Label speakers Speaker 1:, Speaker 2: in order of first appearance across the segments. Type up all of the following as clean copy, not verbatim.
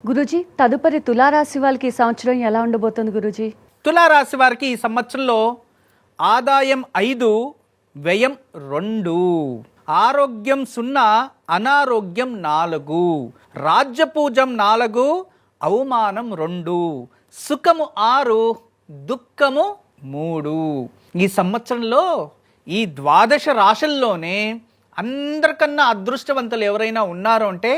Speaker 1: గురూజీ, తదుపరి తులారాశి వాళ్ళకి ఈ సంవత్సరం ఎలా ఉండబోతుంది గురూజీ?
Speaker 2: తులారాశి వారికి ఈ సంవత్సరంలో ఆదాయం 5, వ్యయం 2, ఆరోగ్యం 0, అనారోగ్యం 4, రాజ్యపూజం 4, అవమానం 2, సుఖము 6, దుఃఖము 3. ఈ సంవత్సరంలో ఈ 12 రాశుల్లోనే అందరికన్నా అదృష్టవంతులు ఎవరైనా ఉన్నారు అంటే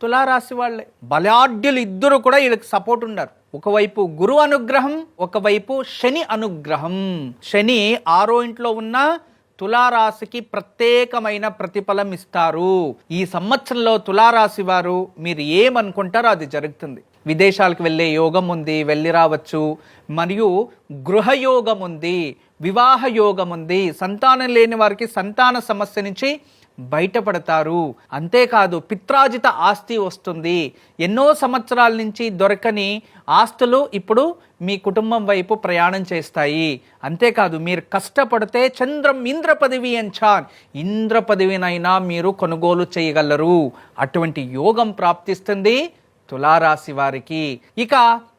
Speaker 2: తులారాశి వాళ్ళే. బలాఢ్యులు ఇద్దరు కూడా వీళ్ళకి సపోర్ట్ ఉన్నారు. ఒకవైపు గురు అనుగ్రహం, ఒకవైపు శని అనుగ్రహం. శని 6వ ఇంట్లో ఉన్న తులారాశికి ప్రత్యేకమైన ప్రతిఫలం ఇస్తారు. ఈ సంవత్సరంలో తులారాశి వారు మీరు ఏమనుకుంటారో అది జరుగుతుంది. విదేశాలకు వెళ్ళే యోగం ఉంది, వెళ్ళి రావచ్చు. మరియు గృహయోగం ఉంది, వివాహ యోగం ఉంది. సంతానం లేని వారికి సంతాన సమస్య నుంచి బయటపడతారు. అంతేకాదు పిత్రాజిత ఆస్తి వస్తుంది. ఎన్నో సంవత్సరాల నుంచి దొరకని ఆస్తులు ఇప్పుడు మీ కుటుంబం వైపు ప్రయాణం చేస్తాయి. అంతేకాదు మీరు కష్టపడితే చంద్రం ఇంద్ర పదవి అంచాన్, ఇంద్ర పదవినైనా మీరు కొనుగోలు చేయగలరు. అటువంటి యోగం ప్రాప్తిస్తుంది తులారాశి వారికి. ఇక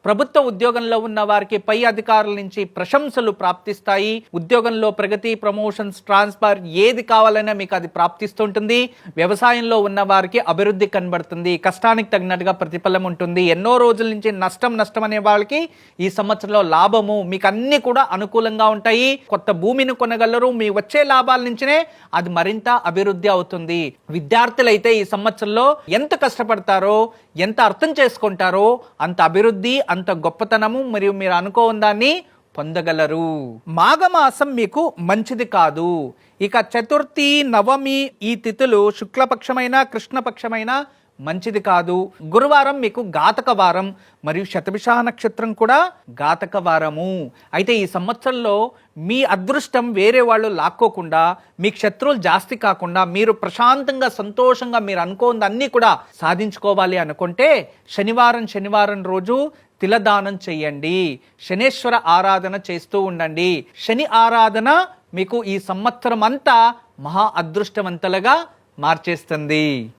Speaker 2: ప్రభుత్వ ఉద్యోగంలో ఉన్న వారికి పై అధికారుల నుంచి ప్రశంసలు ప్రాప్తిస్తాయి. ఉద్యోగంలో ప్రగతి, ప్రమోషన్స్, ట్రాన్స్ఫర్ ఏది కావాలన్నా మీకు అది ప్రాప్తిస్తుంటుంది. వ్యవసాయంలో ఉన్న వారికి అభివృద్ధి కనబడుతుంది. కష్టానికి తగినట్టుగా ప్రతిఫలం ఉంటుంది. ఎన్నో రోజుల నుంచి నష్టం అనే వాళ్ళకి ఈ సంవత్సరంలో లాభము, మీకు అన్ని కూడా అనుకూలంగా ఉంటాయి. కొత్త భూమిని కొనగలరు. మీ వచ్చే లాభాల నుంచినే అది మరింత అభివృద్ధి అవుతుంది. విద్యార్థులైతే ఈ సంవత్సరంలో ఎంత కష్టపడతారో, ఎంత అర్థం చేసుకుంటారో అంత అభివృద్ధి, అంత గొప్పతనము మరియు మీరు అనుకోని దాన్ని పొందగలరు. మాఘమాసం మీకు మంచిది కాదు. ఇక చతుర్థి, నవమి ఈ తిథులు శుక్లపక్షమైన కృష్ణపక్షమైన మంచిది కాదు. గురువారం మీకు ఘాతక వారం మరియు శతభిష నక్షత్రం కూడా ఘాతక వారము. అయితే ఈ సంవత్సరంలో మీ అదృష్టం వేరే వాళ్ళు లాక్కోకుండా, మీకు శత్రువులు జాస్తి కాకుండా మీరు ప్రశాంతంగా సంతోషంగా మీరు అనుకోని అన్నీ కూడా సాధించుకోవాలి అనుకుంటే శనివారం రోజు తిలదానం చెయ్యండి. శనేశ్వర ఆరాధన చేస్తూ ఉండండి. శని ఆరాధన మీకు ఈ సంవత్సరం అంతా మహా అదృష్టవంతులుగా మార్చేస్తుంది.